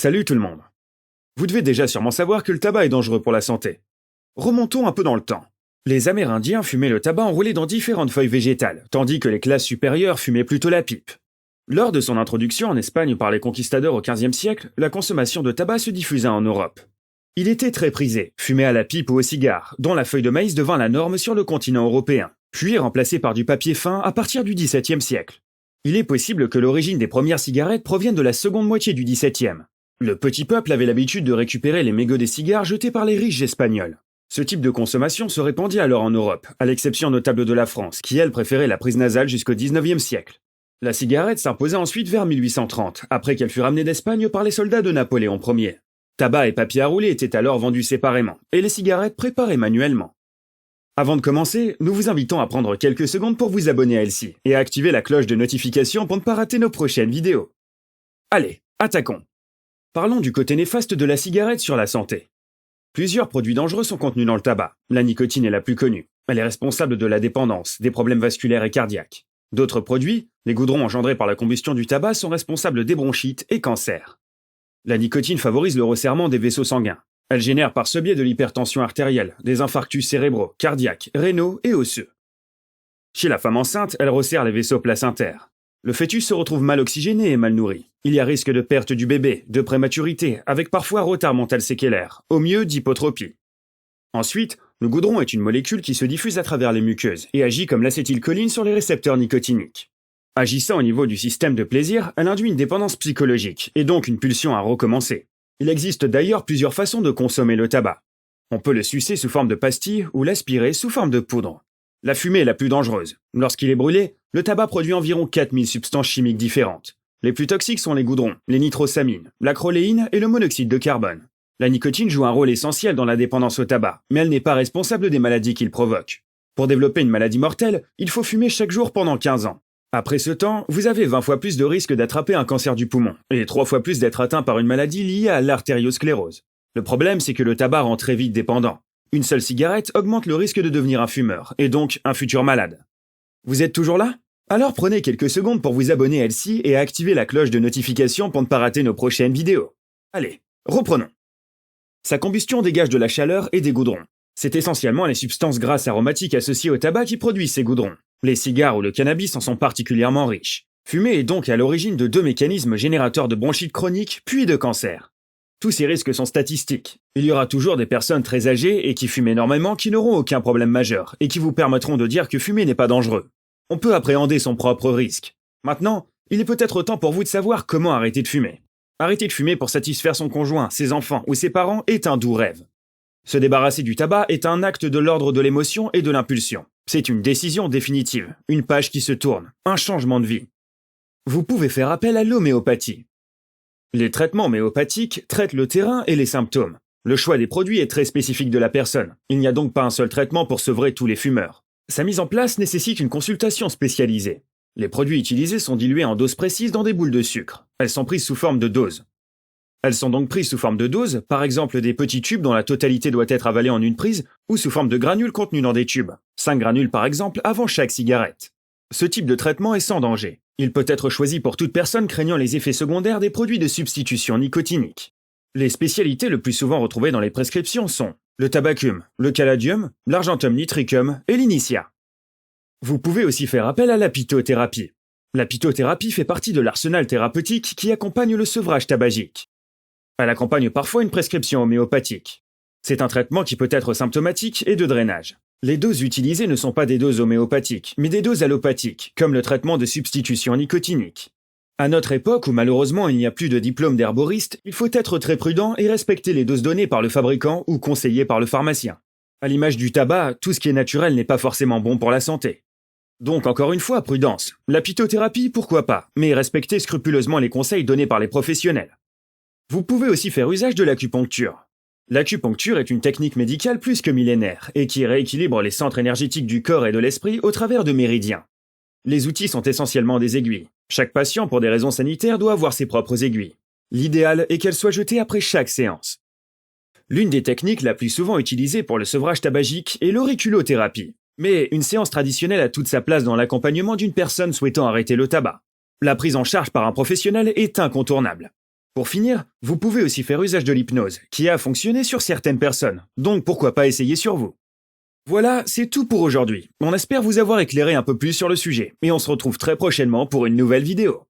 Salut tout le monde. Vous devez déjà sûrement savoir que le tabac est dangereux pour la santé. Remontons un peu dans le temps. Les Amérindiens fumaient le tabac enroulé dans différentes feuilles végétales, tandis que les classes supérieures fumaient plutôt la pipe. Lors de son introduction en Espagne par les conquistadors au XVe siècle, la consommation de tabac se diffusa en Europe. Il était très prisé, fumé à la pipe ou au cigare, dont la feuille de maïs devint la norme sur le continent européen, puis remplacé par du papier fin à partir du XVIIe siècle. Il est possible que l'origine des premières cigarettes provienne de la seconde moitié du XVIIe. Le petit peuple avait l'habitude de récupérer les mégots des cigares jetés par les riches espagnols. Ce type de consommation se répandit alors en Europe, à l'exception notable de la France, qui elle préférait la prise nasale jusqu'au XIXe siècle. La cigarette s'imposa ensuite vers 1830, après qu'elle fut ramenée d'Espagne par les soldats de Napoléon Ier. Tabac et papier à rouler étaient alors vendus séparément, et les cigarettes préparées manuellement. Avant de commencer, nous vous invitons à prendre quelques secondes pour vous abonner à Elsie, et à activer la cloche de notification pour ne pas rater nos prochaines vidéos. Allez, attaquons. Parlons du côté néfaste de la cigarette sur la santé. Plusieurs produits dangereux sont contenus dans le tabac. La nicotine est la plus connue. Elle est responsable de la dépendance, des problèmes vasculaires et cardiaques. D'autres produits, les goudrons engendrés par la combustion du tabac, sont responsables des bronchites et cancers. La nicotine favorise le resserrement des vaisseaux sanguins. Elle génère par ce biais de l'hypertension artérielle, des infarctus cérébraux, cardiaques, rénaux et osseux. Chez la femme enceinte, elle resserre les vaisseaux placentaires. Le fœtus se retrouve mal oxygéné et mal nourri. Il y a risque de perte du bébé, de prématurité, avec parfois retard mental séquelaire, au mieux d'hypotropie. Ensuite, le goudron est une molécule qui se diffuse à travers les muqueuses et agit comme l'acétylcholine sur les récepteurs nicotiniques. Agissant au niveau du système de plaisir, elle induit une dépendance psychologique, et donc une pulsion à recommencer. Il existe d'ailleurs plusieurs façons de consommer le tabac. On peut le sucer sous forme de pastille ou l'aspirer sous forme de poudre. La fumée est la plus dangereuse. Lorsqu'il est brûlé, le tabac produit environ 4000 substances chimiques différentes. Les plus toxiques sont les goudrons, les nitrosamines, l'acroléine et le monoxyde de carbone. La nicotine joue un rôle essentiel dans la dépendance au tabac, mais elle n'est pas responsable des maladies qu'il provoque. Pour développer une maladie mortelle, il faut fumer chaque jour pendant 15 ans. Après ce temps, vous avez 20 fois plus de risque d'attraper un cancer du poumon, et 3 fois plus d'être atteint par une maladie liée à l'artériosclérose. Le problème, c'est que le tabac rend très vite dépendant. Une seule cigarette augmente le risque de devenir un fumeur, et donc un futur malade. Vous êtes toujours là ? Alors prenez quelques secondes pour vous abonner à Elsie et à activer la cloche de notification pour ne pas rater nos prochaines vidéos. Allez, reprenons. Sa combustion dégage de la chaleur et des goudrons. C'est essentiellement les substances grasses aromatiques associées au tabac qui produisent ces goudrons. Les cigares ou le cannabis en sont particulièrement riches. Fumer est donc à l'origine de 2 mécanismes générateurs de bronchite chronique puis de cancer. Tous ces risques sont statistiques. Il y aura toujours des personnes très âgées et qui fument énormément qui n'auront aucun problème majeur et qui vous permettront de dire que fumer n'est pas dangereux. On peut appréhender son propre risque. Maintenant, il est peut-être temps pour vous de savoir comment arrêter de fumer. Arrêter de fumer pour satisfaire son conjoint, ses enfants ou ses parents est un doux rêve. Se débarrasser du tabac est un acte de l'ordre de l'émotion et de l'impulsion. C'est une décision définitive, une page qui se tourne, un changement de vie. Vous pouvez faire appel à l'homéopathie. Les traitements homéopathiques traitent le terrain et les symptômes. Le choix des produits est très spécifique de la personne. Il n'y a donc pas un seul traitement pour sevrer tous les fumeurs. Sa mise en place nécessite une consultation spécialisée. Les produits utilisés sont dilués en doses précises dans des boules de sucre. Elles sont prises sous forme de doses. Elles sont donc prises sous forme de doses, par exemple des petits tubes dont la totalité doit être avalée en une prise, ou sous forme de granules contenus dans des tubes. 5 granules par exemple avant chaque cigarette. Ce type de traitement est sans danger. Il peut être choisi pour toute personne craignant les effets secondaires des produits de substitution nicotinique. Les spécialités le plus souvent retrouvées dans les prescriptions sont le tabacum, le caladium, l'argentum nitricum et l'initia. Vous pouvez aussi faire appel à l'apitothérapie. L'apitothérapie fait partie de l'arsenal thérapeutique qui accompagne le sevrage tabagique. Elle accompagne parfois une prescription homéopathique. C'est un traitement qui peut être symptomatique et de drainage. Les doses utilisées ne sont pas des doses homéopathiques, mais des doses allopathiques, comme le traitement de substitution nicotinique. À notre époque où malheureusement il n'y a plus de diplôme d'herboriste, il faut être très prudent et respecter les doses données par le fabricant ou conseillées par le pharmacien. À l'image du tabac, tout ce qui est naturel n'est pas forcément bon pour la santé. Donc encore une fois, prudence. L'apitothérapie, pourquoi pas, mais respectez scrupuleusement les conseils donnés par les professionnels. Vous pouvez aussi faire usage de l'acupuncture. L'acupuncture est une technique médicale plus que millénaire et qui rééquilibre les centres énergétiques du corps et de l'esprit au travers de méridiens. Les outils sont essentiellement des aiguilles. Chaque patient, pour des raisons sanitaires, doit avoir ses propres aiguilles. L'idéal est qu'elles soient jetées après chaque séance. L'une des techniques la plus souvent utilisée pour le sevrage tabagique est l'auriculothérapie. Mais une séance traditionnelle a toute sa place dans l'accompagnement d'une personne souhaitant arrêter le tabac. La prise en charge par un professionnel est incontournable. Pour finir, vous pouvez aussi faire usage de l'hypnose, qui a fonctionné sur certaines personnes, donc pourquoi pas essayer sur vous. Voilà, c'est tout pour aujourd'hui. On espère vous avoir éclairé un peu plus sur le sujet, et on se retrouve très prochainement pour une nouvelle vidéo.